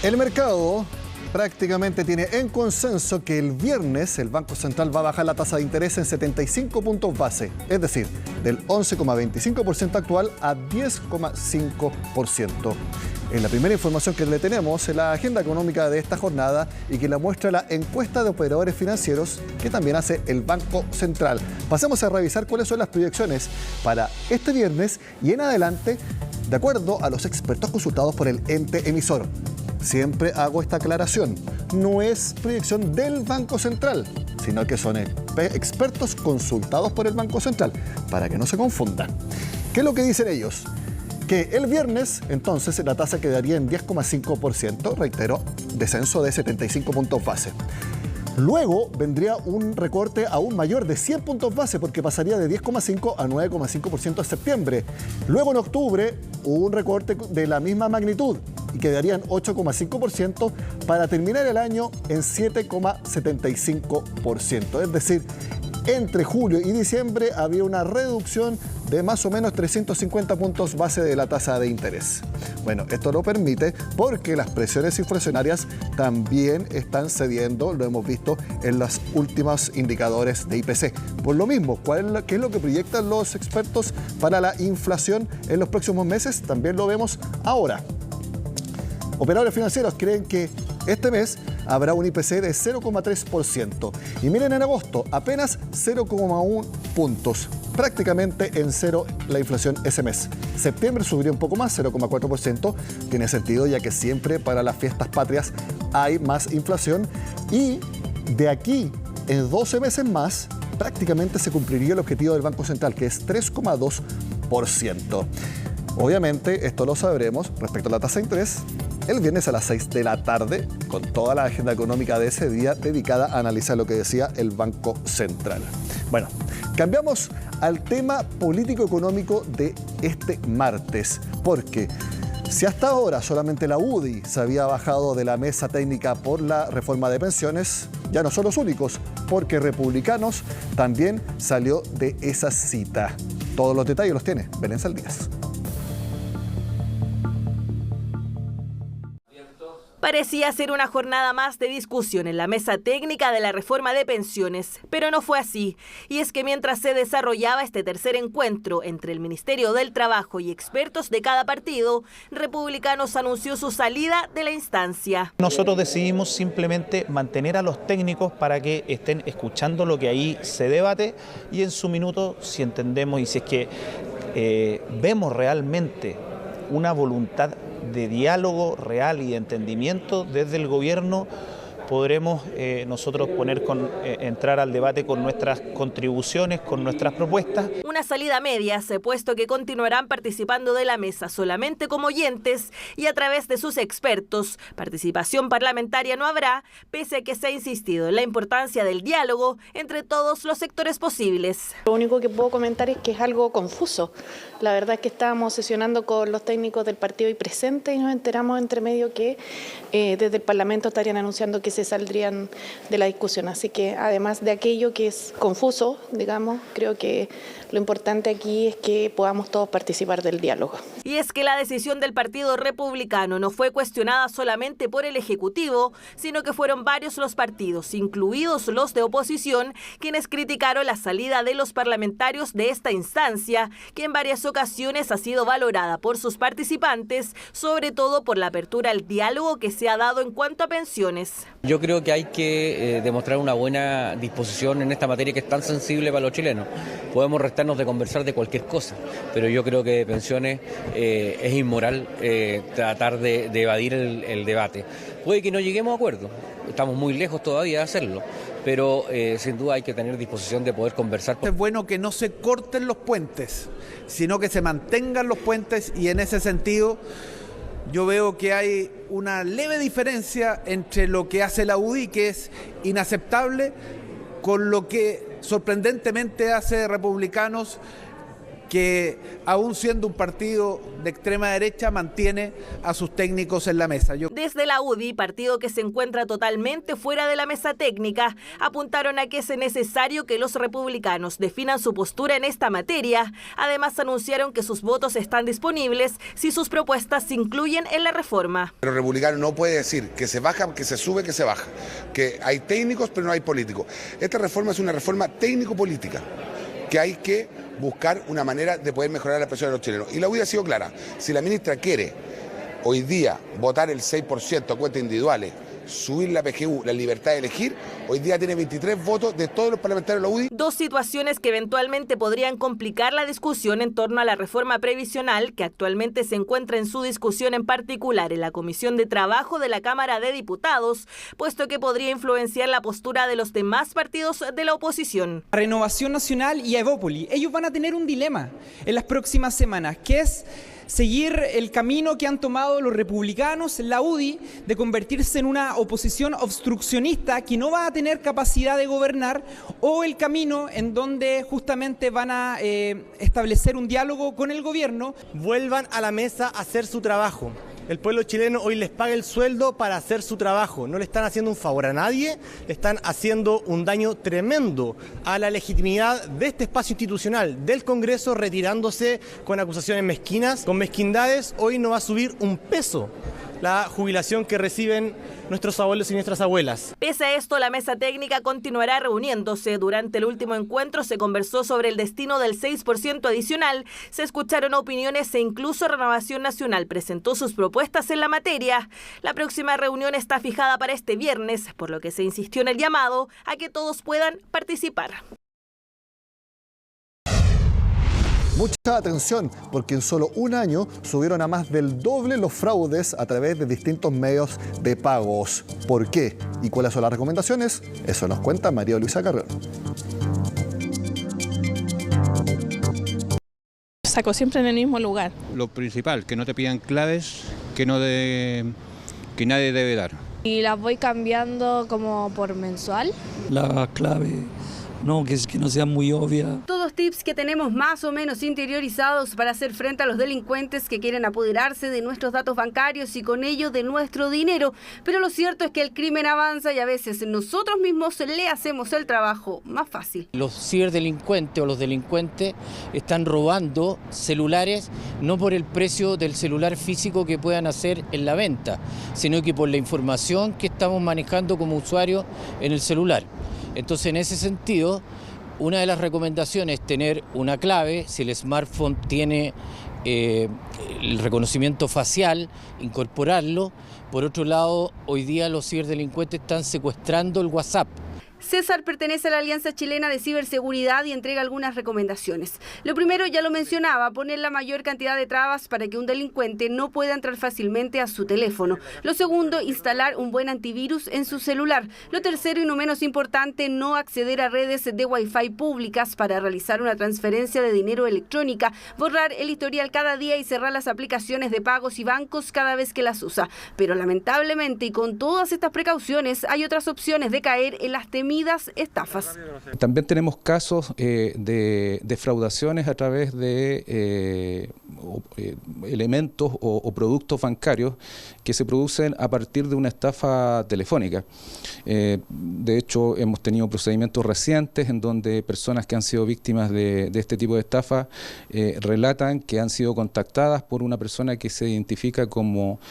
El mercado prácticamente tiene en consenso que el viernes el Banco Central va a bajar la tasa de interés en 75 puntos base, es decir, del 11,25% actual a 10,5%. Es la primera información que le tenemos en la agenda económica de esta jornada y que la muestra la encuesta de operadores financieros que también hace el Banco Central. Pasemos a revisar cuáles son las proyecciones para este viernes y en adelante, de acuerdo a los expertos consultados por el ente emisor. Siempre hago esta aclaración, no es proyección del Banco Central, sino que son expertos consultados por el Banco Central, para que no se confundan. ¿Qué es lo que dicen ellos? Que el viernes, entonces, la tasa quedaría en 10,5%, reitero, descenso de 75 puntos base. Luego vendría un recorte aún mayor de 100 puntos base porque pasaría de 10,5 a 9,5% en septiembre. Luego en octubre un recorte de la misma magnitud y quedarían 8,5% para terminar el año en 7,75%. Es decir, entre julio y diciembre había una reducción de más o menos 350 puntos base de la tasa de interés. Bueno, esto lo permite porque las presiones inflacionarias también están cediendo, lo hemos visto en los últimos indicadores de IPC. Por lo mismo, ¿qué es lo que proyectan los expertos para la inflación en los próximos meses? También lo vemos ahora. Operadores financieros creen que este mes habrá un IPC de 0,3%. Y miren, en agosto apenas 0,1 puntos. Prácticamente en cero la inflación ese mes. Septiembre subiría un poco más, 0,4%. Tiene sentido ya que siempre para las fiestas patrias hay más inflación. Y de aquí en 12 meses más prácticamente se cumpliría el objetivo del Banco Central, que es 3,2%. Obviamente esto lo sabremos respecto a la tasa de interés el viernes a las 6 de la tarde, con toda la agenda económica de ese día dedicada a analizar lo que decía el Banco Central. Bueno, cambiamos al tema político-económico de este martes, porque si hasta ahora solamente la UDI se había bajado de la mesa técnica por la reforma de pensiones, ya no son los únicos, porque Republicanos también salió de esa cita. Todos los detalles los tiene Belén Saldías. Parecía ser una jornada más de discusión en la mesa técnica de la reforma de pensiones, pero no fue así. Y es que mientras se desarrollaba este tercer encuentro entre el Ministerio del Trabajo y expertos de cada partido, Republicanos anunció su salida de la instancia. Nosotros decidimos simplemente mantener a los técnicos para que estén escuchando lo que ahí se debate y en su minuto, si entendemos y si es que vemos realmente una voluntad de diálogo real y de entendimiento desde el gobierno, podremos nosotros entrar al debate con nuestras contribuciones, con nuestras propuestas. Una salida a medias, puesto que continuarán participando de la mesa solamente como oyentes y a través de sus expertos. Participación parlamentaria no habrá, pese a que se ha insistido en la importancia del diálogo entre todos los sectores posibles. Lo único que puedo comentar es que es algo confuso. La verdad es que estábamos sesionando con los técnicos del partido y presentes y nos enteramos entre medio que desde el Parlamento estarían anunciando que se saldrían de la discusión. Así que además de aquello que es confuso, digamos, creo que lo importante aquí es que podamos todos participar del diálogo. Y es que la decisión del Partido Republicano no fue cuestionada solamente por el Ejecutivo, sino que fueron varios los partidos, incluidos los de oposición, quienes criticaron la salida de los parlamentarios de esta instancia, que en varias ocasiones ha sido valorada por sus participantes, sobre todo por la apertura al diálogo que se ha dado en cuanto a pensiones. Yo creo que hay que demostrar una buena disposición en esta materia que es tan sensible para los chilenos. Podemos restarnos de conversar de cualquier cosa, pero yo creo que de pensiones es inmoral tratar de evadir el debate. Puede que no lleguemos a acuerdo, estamos muy lejos todavía de hacerlo, pero sin duda hay que tener disposición de poder conversar. Es bueno que no se corten los puentes, sino que se mantengan los puentes, y en ese sentido yo veo que hay una leve diferencia entre lo que hace la UDI, que es inaceptable, con lo que sorprendentemente hace Republicanos, que, aún siendo un partido de extrema derecha, mantiene a sus técnicos en la mesa. Desde la UDI, partido que se encuentra totalmente fuera de la mesa técnica, apuntaron a que es necesario que los republicanos definan su postura en esta materia. Además, anunciaron que sus votos están disponibles si sus propuestas se incluyen en la reforma. Pero el republicano no puede decir que se baja, que se sube, que se baja, que hay técnicos pero no hay políticos. Esta reforma es una reforma técnico-política, que hay que buscar una manera de poder mejorar la presión de los chilenos. Y la UDI ha sido clara: si la ministra quiere hoy día votar el 6% a cuentas individuales, subir la PGU, la libertad de elegir, hoy día tiene 23 votos de todos los parlamentarios de la UDI. Dos situaciones que eventualmente podrían complicar la discusión en torno a la reforma previsional, que actualmente se encuentra en su discusión en particular en la Comisión de Trabajo de la Cámara de Diputados, puesto que podría influenciar la postura de los demás partidos de la oposición. Renovación Nacional y a Evópoli, ellos van a tener un dilema en las próximas semanas, que es seguir el camino que han tomado los republicanos, la UDI, de convertirse en una oposición obstruccionista que no va a tener capacidad de gobernar, o el camino en donde justamente van a establecer un diálogo con el gobierno. Vuelvan a la mesa a hacer su trabajo. El pueblo chileno hoy les paga el sueldo para hacer su trabajo. No le están haciendo un favor a nadie, le están haciendo un daño tremendo a la legitimidad de este espacio institucional, del Congreso, retirándose con acusaciones mezquinas. Con mezquindades, hoy no va a subir un peso la jubilación que reciben nuestros abuelos y nuestras abuelas. Pese a esto, la mesa técnica continuará reuniéndose. Durante el último encuentro se conversó sobre el destino del 6% adicional, se escucharon opiniones e incluso Renovación Nacional presentó sus propuestas en la materia. La próxima reunión está fijada para este viernes, por lo que se insistió en el llamado a que todos puedan participar. Mucha atención, porque en solo un año subieron a más del doble los fraudes a través de distintos medios de pagos. ¿Por qué? ¿Y cuáles son las recomendaciones? Eso nos cuenta María Luisa Carrión. Saco siempre en el mismo lugar. Lo principal, que no te pidan claves que nadie debe dar. Y las voy cambiando como por mensual. La clave, que no sea muy obvia. Todos tips que tenemos más o menos interiorizados para hacer frente a los delincuentes que quieren apoderarse de nuestros datos bancarios y con ello de nuestro dinero. Pero lo cierto es que el crimen avanza y a veces nosotros mismos le hacemos el trabajo más fácil. Los ciberdelincuentes o los delincuentes están robando celulares no por el precio del celular físico que puedan hacer en la venta, sino que por la información que estamos manejando como usuarios en el celular. Entonces, en ese sentido, una de las recomendaciones es tener una clave. Si el smartphone tiene el reconocimiento facial, incorporarlo. Por otro lado, hoy día los ciberdelincuentes están secuestrando el WhatsApp. César pertenece a la Alianza Chilena de Ciberseguridad y entrega algunas recomendaciones. Lo primero, ya lo mencionaba, poner la mayor cantidad de trabas para que un delincuente no pueda entrar fácilmente a su teléfono. Lo segundo, instalar un buen antivirus en su celular. Lo tercero y no menos importante, no acceder a redes de Wi-Fi públicas para realizar una transferencia de dinero electrónica, borrar el historial cada día y cerrar las aplicaciones de pagos y bancos cada vez que las usa. Pero lamentablemente y con todas estas precauciones hay otras opciones de caer en las temidas estafas. También tenemos casos de defraudaciones a través de elementos o productos bancarios que se producen a partir de una estafa telefónica. De hecho, hemos tenido procedimientos recientes en donde personas que han sido víctimas de este tipo de estafa relatan que han sido contactadas por una persona que se identifica como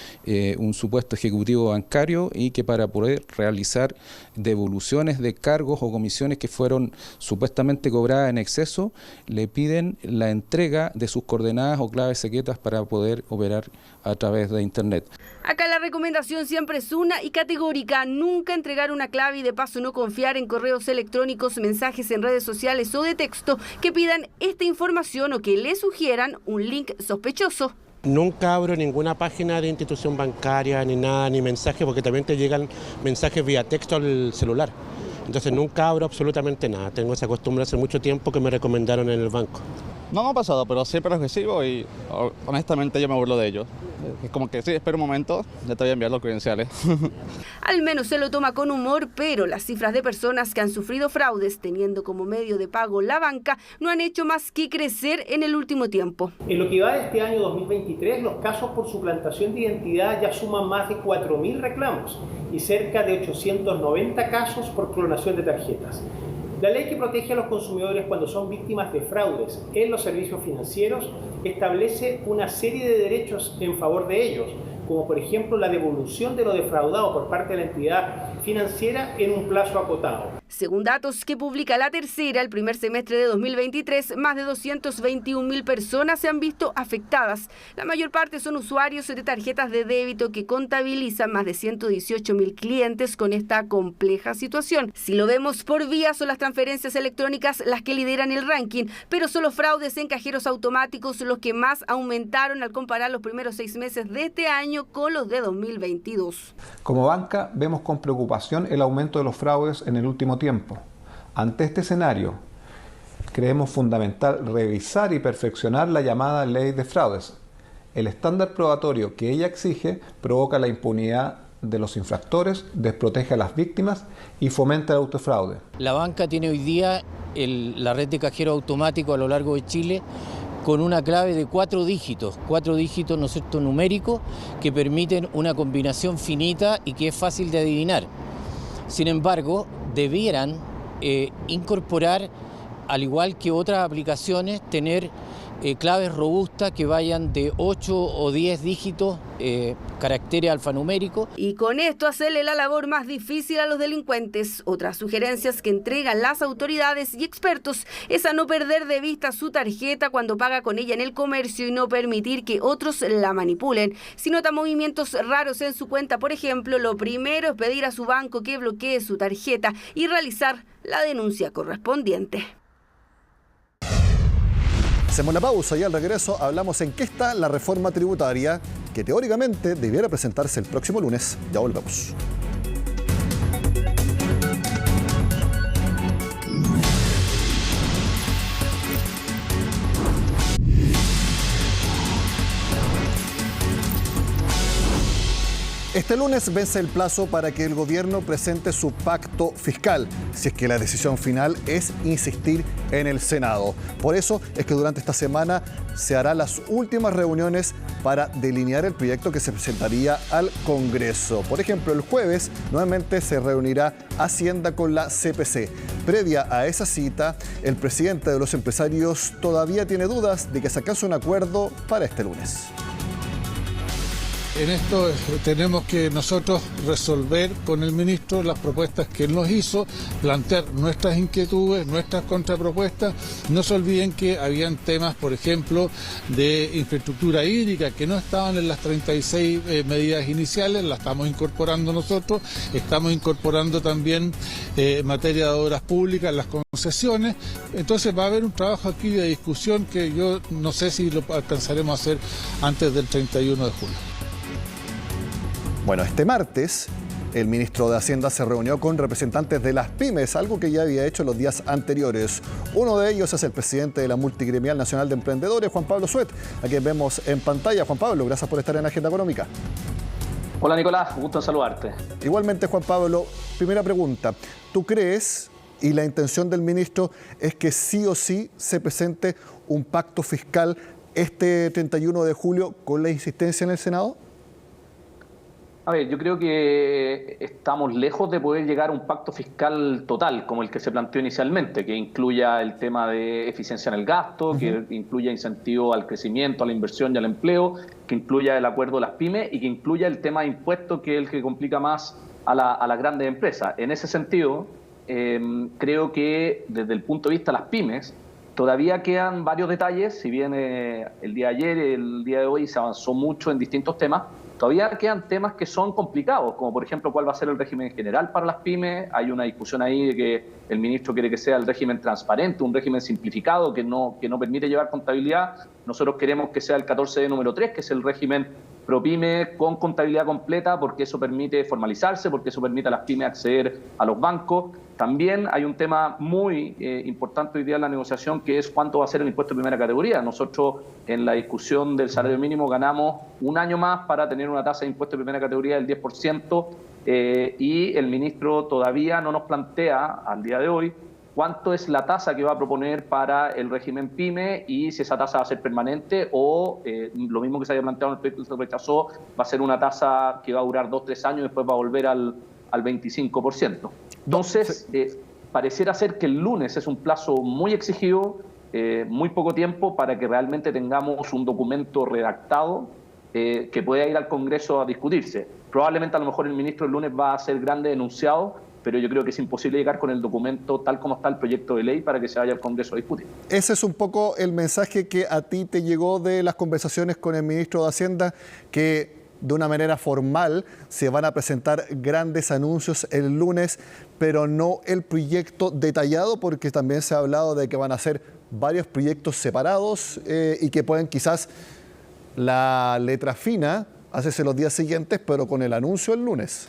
un supuesto ejecutivo bancario y que para poder realizar devoluciones de cargos o comisiones que fueron supuestamente cobradas en exceso, le piden la entrega de sus coordenadas o claves secretas para poder operar a través de Internet. Acá la recomendación siempre es una y categórica: nunca entregar una clave y de paso no confiar en correos electrónicos, mensajes en redes sociales o de texto que pidan esta información o que le sugieran un link sospechoso. Nunca abro ninguna página de institución bancaria ni nada, ni mensajes, porque también te llegan mensajes vía texto al celular. Entonces nunca abro absolutamente nada. Tengo esa costumbre hace mucho tiempo que me recomendaron en el banco. No me ha pasado, pero siempre los recibo y honestamente yo me burlo de ellos. Es como que sí, espera un momento, ya te voy a enviar los credenciales. Al menos se lo toma con humor, pero las cifras de personas que han sufrido fraudes teniendo como medio de pago la banca no han hecho más que crecer en el último tiempo. En lo que va de este año 2023, los casos por suplantación de identidad ya suman más de 4.000 reclamos y cerca de 890 casos por clonación de tarjetas. La ley que protege a los consumidores cuando son víctimas de fraudes en los servicios financieros establece una serie de derechos en favor de ellos, como por ejemplo la devolución de lo defraudado por parte de la entidad financiera en un plazo acotado. Según datos que publica La Tercera, el primer semestre de 2023, más de 221.000 personas se han visto afectadas. La mayor parte son usuarios de tarjetas de débito que contabilizan más de 118.000 clientes con esta compleja situación. Si lo vemos por vía, son las transferencias electrónicas las que lideran el ranking, pero son los fraudes en cajeros automáticos los que más aumentaron al comparar los primeros 6 meses de este año con los de 2022. Como banca, vemos con preocupación el aumento de los fraudes en el último tiempo. Ante este escenario, creemos fundamental revisar y perfeccionar la llamada ley de fraudes. El estándar probatorio que ella exige provoca la impunidad de los infractores, desprotege a las víctimas y fomenta el autofraude. La banca tiene hoy día la red de cajero automático a lo largo de Chile con una clave de 4 dígitos, ¿no es cierto?, numéricos, que permiten una combinación finita y que es fácil de adivinar. Sin embargo, debieran incorporar, al igual que otras aplicaciones, tener claves robustas que vayan de 8 o 10 dígitos, caracteres alfanuméricos. Y con esto hacerle la labor más difícil a los delincuentes. Otras sugerencias que entregan las autoridades y expertos es a no perder de vista su tarjeta cuando paga con ella en el comercio y no permitir que otros la manipulen. Si nota movimientos raros en su cuenta, por ejemplo, lo primero es pedir a su banco que bloquee su tarjeta y realizar la denuncia correspondiente. Hacemos la pausa y al regreso hablamos en qué está la reforma tributaria que teóricamente debiera presentarse el próximo lunes. Ya volvemos. Este lunes vence el plazo para que el gobierno presente su pacto fiscal, si es que la decisión final es insistir en el Senado. Por eso es que durante esta semana se harán las últimas reuniones para delinear el proyecto que se presentaría al Congreso. Por ejemplo, el jueves nuevamente se reunirá Hacienda con la CPC. Previa a esa cita, el presidente de los empresarios todavía tiene dudas de que se alcance un acuerdo para este lunes. En esto tenemos que nosotros resolver con el ministro las propuestas que él nos hizo, plantear nuestras inquietudes, nuestras contrapropuestas. No se olviden que habían temas, por ejemplo, de infraestructura hídrica que no estaban en las 36 medidas iniciales, las estamos incorporando nosotros. Estamos incorporando también materia de obras públicas, las concesiones. Entonces va a haber un trabajo aquí de discusión que yo no sé si lo alcanzaremos a hacer antes del 31 de julio. Bueno, este martes el ministro de Hacienda se reunió con representantes de las pymes, algo que ya había hecho los días anteriores. Uno de ellos es el presidente de la Multigremial Nacional de Emprendedores, Juan Pablo Suet, a quien vemos en pantalla. Juan Pablo, gracias por estar en Agenda Económica. Hola Nicolás, gusto en saludarte. Igualmente, Juan Pablo, primera pregunta. ¿Tú crees, y la intención del ministro es que sí o sí se presente un pacto fiscal este 31 de julio con la insistencia en el Senado? A ver, yo creo que estamos lejos de poder llegar a un pacto fiscal total, como el que se planteó inicialmente, que incluya el tema de eficiencia en el gasto, que incluya incentivo al crecimiento, a la inversión y al empleo, que incluya el acuerdo de las pymes y que incluya el tema de impuestos, que es el que complica más a las grandes empresas. En ese sentido, creo que desde el punto de vista de las pymes, todavía quedan varios detalles. Si bien el día de ayer, el día de hoy se avanzó mucho en distintos temas, todavía quedan temas que son complicados, como por ejemplo cuál va a ser el régimen general para las pymes. Hay una discusión ahí de que el ministro quiere que sea el régimen transparente, un régimen simplificado que no permite llevar contabilidad. Nosotros queremos que sea el 14D número 3, que es el régimen ProPyme con contabilidad completa, porque eso permite formalizarse, porque eso permite a las pymes acceder a los bancos. También hay un tema muy importante hoy día en la negociación, que es cuánto va a ser el impuesto de primera categoría. Nosotros en la discusión del salario mínimo ganamos un año más para tener una tasa de impuesto de primera categoría del 10%, y el ministro todavía no nos plantea al día de hoy cuánto es la tasa que va a proponer para el régimen PYME y si esa tasa va a ser permanente o lo mismo que se había planteado en el proyecto que se rechazó, va a ser una tasa que va a durar 2 o 3 años y después va a volver al 25%. Entonces, pareciera ser que el lunes es un plazo muy exigido, muy poco tiempo para que realmente tengamos un documento redactado que pueda ir al Congreso a discutirse. Probablemente a lo mejor el ministro el lunes va a hacer grandes enunciados, pero yo creo que es imposible llegar con el documento tal como está el proyecto de ley para que se vaya al Congreso a discutir. Ese es un poco el mensaje que a ti te llegó de las conversaciones con el ministro de Hacienda, que de una manera formal se van a presentar grandes anuncios el lunes, pero no el proyecto detallado, porque también se ha hablado de que van a ser varios proyectos separados y que pueden quizás la letra fina hacerse los días siguientes, pero con el anuncio el lunes.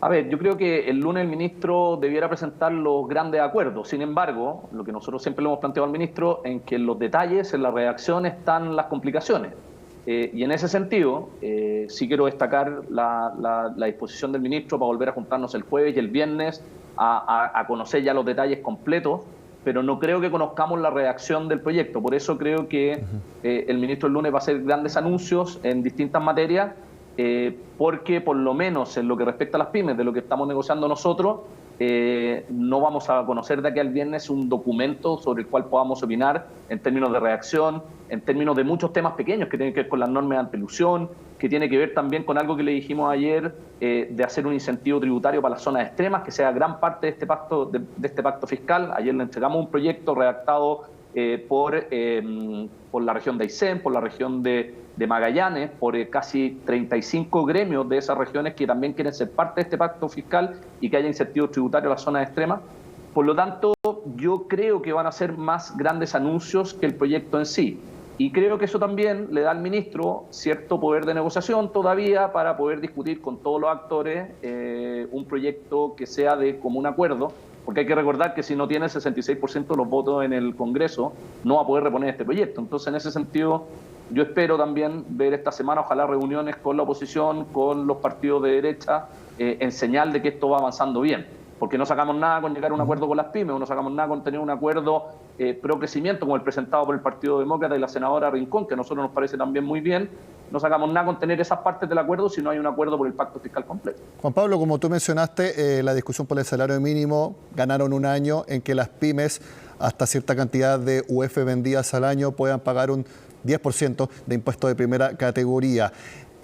A ver, yo creo que el lunes el ministro debiera presentar los grandes acuerdos. Sin embargo, lo que nosotros siempre le hemos planteado al ministro, en que en los detalles, en la redacción, están las complicaciones. Y en ese sentido, sí quiero destacar la disposición del ministro para volver a juntarnos el jueves y el viernes a conocer ya los detalles completos, pero no creo que conozcamos la redacción del proyecto. Por eso creo que el ministro el lunes va a hacer grandes anuncios en distintas materias, porque por lo menos en lo que respecta a las pymes, de lo que estamos negociando nosotros, no vamos a conocer de aquí al viernes un documento sobre el cual podamos opinar en términos de redacción, en términos de muchos temas pequeños que tienen que ver con las normas de antielusión, que tiene que ver también con algo que le dijimos ayer, de hacer un incentivo tributario para las zonas extremas, que sea gran parte de este pacto fiscal. Ayer le entregamos un proyecto redactado por la región de Aysén, por la región de Magallanes, por casi 35 gremios de esas regiones que también quieren ser parte de este pacto fiscal y que haya incentivos tributarios a las zonas extremas. Por lo tanto, yo creo que van a ser más grandes anuncios que el proyecto en sí. Y creo que eso también le da al ministro cierto poder de negociación todavía para poder discutir con todos los actores un proyecto que sea de común acuerdo, porque hay que recordar que si no tiene el 66% de los votos en el Congreso, no va a poder reponer este proyecto. Entonces, en ese sentido, yo espero también ver esta semana, ojalá, reuniones con la oposición, con los partidos de derecha, en señal de que esto va avanzando bien. Porque no sacamos nada con llegar a un acuerdo con las pymes, o no sacamos nada con tener un acuerdo pro crecimiento, como el presentado por el Partido Demócrata y la senadora Rincón, que a nosotros nos parece también muy bien. No sacamos nada con tener esas partes del acuerdo si no hay un acuerdo por el pacto fiscal completo. Juan Pablo, como tú mencionaste, la discusión por el salario mínimo, ganaron un año en que las pymes, hasta cierta cantidad de UF vendidas al año, puedan pagar un 10% de impuesto de primera categoría.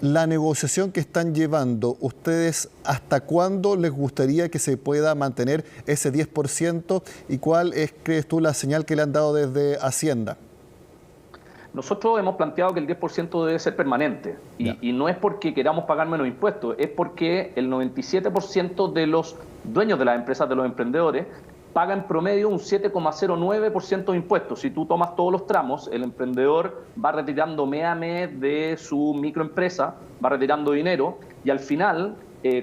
La negociación que están llevando, ¿ustedes hasta cuándo les gustaría que se pueda mantener ese 10%? ¿Y cuál es, crees tú, la señal que le han dado desde Hacienda? Nosotros hemos planteado que el 10% debe ser permanente y no es porque queramos pagar menos impuestos, es porque el 97% de los dueños de las empresas, de los emprendedores, paga en promedio un 7,09% de impuestos. Si tú tomas todos los tramos, el emprendedor va retirando mes a mes de su microempresa, va retirando dinero y al final,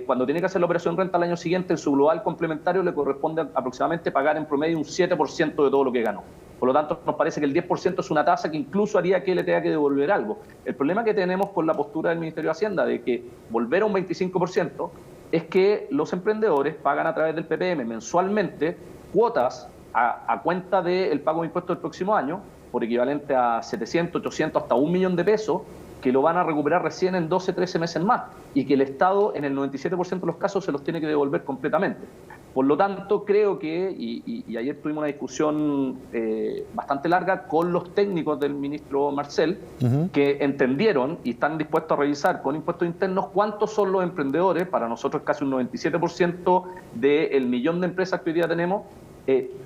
cuando tiene que hacer la operación renta al año siguiente, en su global complementario le corresponde aproximadamente pagar en promedio un 7% de todo lo que ganó. Por lo tanto, nos parece que el 10% es una tasa que incluso haría que le tenga que devolver algo. El problema que tenemos con la postura del Ministerio de Hacienda de que volver a un 25% es que los emprendedores pagan a través del PPM mensualmente cuotas a cuenta del pago de impuestos del próximo año, por equivalente a 700, 800, hasta 1 millón de pesos, que lo van a recuperar recién en 12, 13 meses más, y que el Estado en el 97% de los casos se los tiene que devolver completamente. Por lo tanto, creo que, y ayer tuvimos una discusión bastante larga con los técnicos del ministro Marcel, que entendieron y están dispuestos a revisar con impuestos internos cuántos son los emprendedores. Para nosotros casi un 97% del millón de empresas que hoy día tenemos,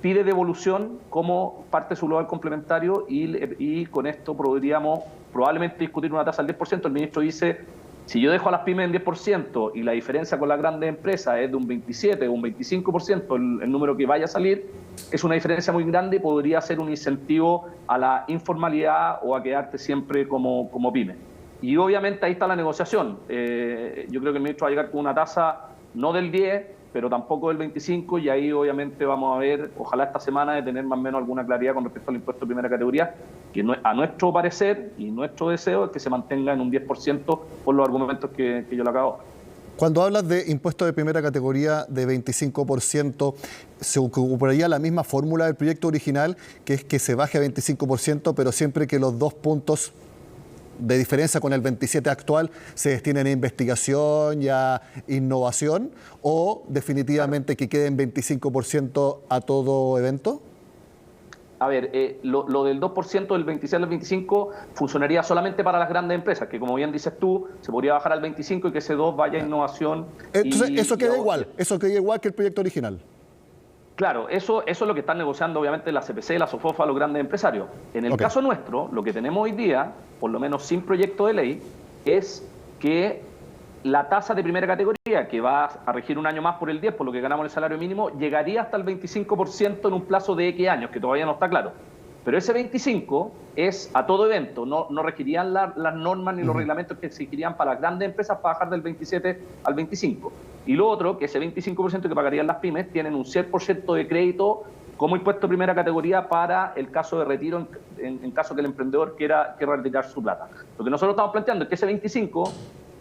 pide devolución como parte de su global complementario y con esto podríamos probablemente discutir una tasa del 10%. El ministro dice, si yo dejo a las pymes en 10% y la diferencia con las grandes empresas es de un 27 o un 25%, el número que vaya a salir, es una diferencia muy grande y podría ser un incentivo a la informalidad o a quedarte siempre como pyme. Y obviamente ahí está la negociación. Yo creo que el ministro va a llegar con una tasa no del 10, pero tampoco del 25%, y ahí obviamente vamos a ver, ojalá esta semana, de tener más o menos alguna claridad con respecto al impuesto de primera categoría, que a nuestro parecer y nuestro deseo es que se mantenga en un 10% por los argumentos que yo le acabo. Cuando hablas de impuesto de primera categoría de 25%, ¿se ocuparía la misma fórmula del proyecto original, que es que se baje a 25%, pero siempre que los 2 puntos de diferencia con el 27 actual se destinen a investigación y a innovación, o definitivamente que quede en 25% a todo evento? A ver, lo del 2% del 26 al 25 funcionaría solamente para las grandes empresas, que como bien dices tú, se podría bajar al 25 y que ese 2 vaya a innovación. Entonces, eso queda igual que el proyecto original. Claro, eso es lo que están negociando obviamente la CPC, la SOFOFA, los grandes empresarios. En el caso nuestro, lo que tenemos hoy día, por lo menos sin proyecto de ley, es que la tasa de primera categoría, que va a regir un año más por el 10%, por lo que ganamos el salario mínimo, llegaría hasta el 25% en un plazo de X años, que todavía no está claro. Pero ese 25% es a todo evento, no regirían las normas ni los reglamentos que exigirían para las grandes empresas para bajar del 27 al 25%. Y lo otro, que ese 25% que pagarían las pymes, tienen un 100% de crédito como impuesto de primera categoría para el caso de retiro, en caso que el emprendedor quiera retirar su plata. Lo que nosotros estamos planteando es que ese 25%,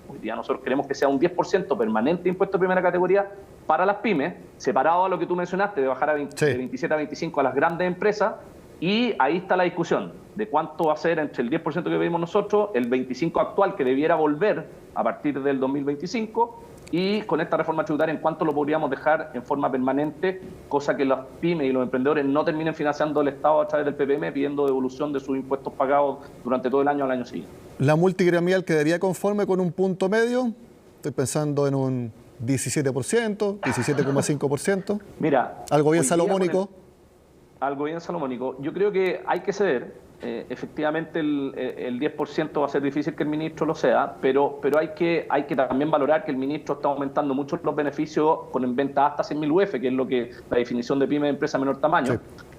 hoy día nosotros queremos que sea un 10% permanente de impuesto de primera categoría para las pymes, separado a lo que tú mencionaste, de bajar de 27 a 25 a las grandes empresas. Y ahí está la discusión de cuánto va a ser entre el 10% que pedimos nosotros, el 25% actual que debiera volver a partir del 2025, y con esta reforma tributaria en cuánto lo podríamos dejar en forma permanente, cosa que las pymes y los emprendedores no terminen financiando el Estado a través del PPM pidiendo devolución de sus impuestos pagados durante todo el año al año siguiente. ¿La multigremial quedaría conforme con un punto medio? Estoy pensando en un 17%, 17,5%. Mira, algo bien salomónico. Algo bien salomónico. Yo creo que hay que ceder. Efectivamente, el 10% va a ser difícil que el ministro lo sea, pero hay que también valorar que el ministro está aumentando mucho los beneficios con ventas hasta 100.000 UF, que es lo que la definición de pyme de empresa de menor tamaño. Sí.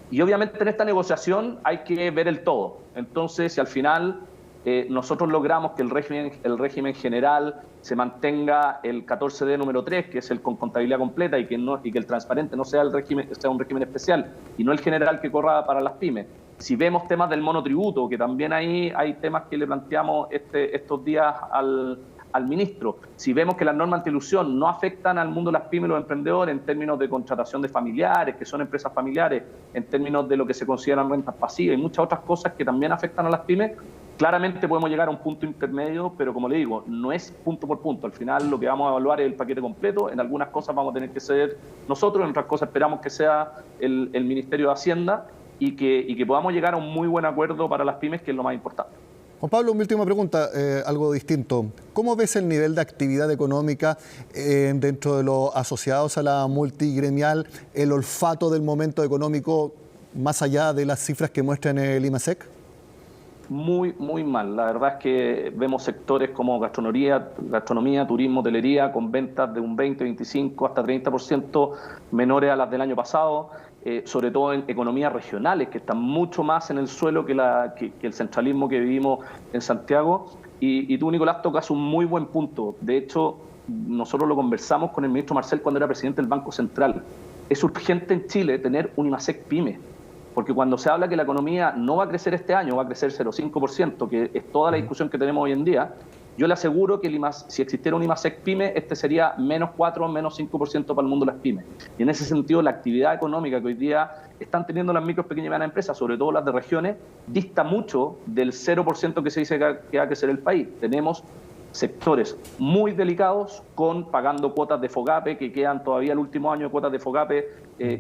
Y obviamente en esta negociación hay que ver el todo. Entonces, si al final nosotros logramos que el régimen general se mantenga el 14D número 3, que es el con contabilidad completa, y que el transparente no sea un régimen especial y no el general que corra para las pymes. Si vemos temas del monotributo, que también hay temas que le planteamos estos días al ministro, si vemos que las normas anti-elusión no afectan al mundo de las pymes y los emprendedores en términos de contratación de familiares, que son empresas familiares, en términos de lo que se consideran rentas pasivas y muchas otras cosas que también afectan a las pymes, claramente podemos llegar a un punto intermedio, pero como le digo, no es punto por punto. Al final lo que vamos a evaluar es el paquete completo. En algunas cosas vamos a tener que ceder nosotros, en otras cosas esperamos que sea el Ministerio de Hacienda y que podamos llegar a un muy buen acuerdo para las pymes, que es lo más importante. Juan Pablo, mi última pregunta, algo distinto. ¿Cómo ves el nivel de actividad económica dentro de los asociados a la multigremial, el olfato del momento económico, más allá de las cifras que muestran el IMASEC? Muy, muy mal. La verdad es que vemos sectores como gastronomía, turismo, hotelería, con ventas de un 20, 25, hasta 30% menores a las del año pasado. Sobre todo en economías regionales, que están mucho más en el suelo que el centralismo que vivimos en Santiago. Y tú, Nicolás, tocas un muy buen punto. De hecho, nosotros lo conversamos con el ministro Marcel cuando era presidente del Banco Central. Es urgente en Chile tener un IMASEC PYME, porque cuando se habla que la economía no va a crecer este año, va a crecer 0,5%, que es toda la discusión que tenemos hoy en día, yo le aseguro que si existiera un IMASEC PYME, este sería -4%, -5% para el mundo de las pymes. Y en ese sentido, la actividad económica que hoy día están teniendo las micro, pequeñas y medianas empresas, sobre todo las de regiones, dista mucho del 0% que se dice que va a crecer el país. Tenemos sectores muy delicados pagando cuotas de FOGAPE, que quedan todavía el último año de cuotas de FOGAPE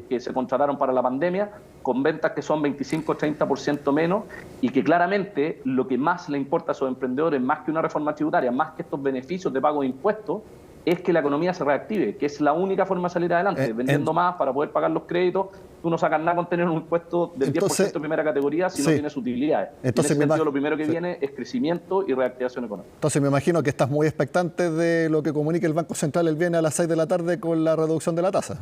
que se contrataron para la pandemia, con ventas que son 25-30% menos, y que claramente lo que más le importa a esos emprendedores, más que una reforma tributaria, más que estos beneficios de pago de impuestos, es que la economía se reactive, que es la única forma de salir adelante, vendiendo más para poder pagar los créditos. Tú no sacas nada con tener un impuesto del 10% de primera categoría si no tienes utilidades. Entonces, en ese sentido, lo primero que viene es crecimiento y reactivación económica. Entonces me imagino que estás muy expectante de lo que comunique el Banco Central el viernes a las 6 de la tarde con la reducción de la tasa.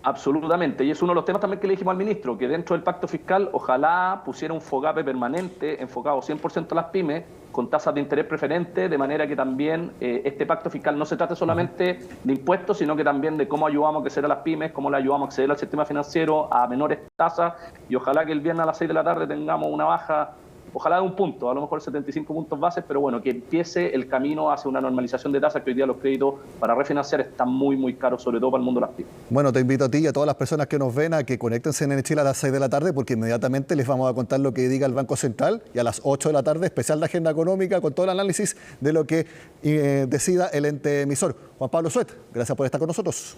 Absolutamente, y es uno de los temas también que le dijimos al ministro, que dentro del pacto fiscal ojalá pusiera un FOGAPE permanente enfocado 100% a las pymes, con tasas de interés preferente, de manera que también este pacto fiscal no se trate solamente de impuestos, sino que también de cómo ayudamos a crecer a las pymes, cómo le ayudamos a acceder al sistema financiero a menores tasas, y ojalá que el viernes a las 6 de la tarde tengamos una baja, ojalá de un punto, a lo mejor 75 puntos bases, pero bueno, que empiece el camino hacia una normalización de tasas, que hoy día los créditos para refinanciar están muy, muy caros, sobre todo para el mundo de las pymes. Bueno, te invito a ti y a todas las personas que nos ven a que conecten CNN Chile a las 6 de la tarde, porque inmediatamente les vamos a contar lo que diga el Banco Central, y a las 8 de la tarde, especial de agenda económica, con todo el análisis de lo que decida el ente emisor. Juan Pablo Suet, gracias por estar con nosotros.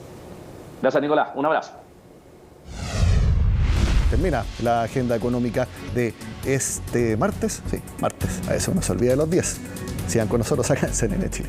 Gracias, Nicolás. Un abrazo. Termina la agenda económica de este martes. Sí, martes. A eso no se olvida de los 10. Sigan con nosotros acá en CNN Chile.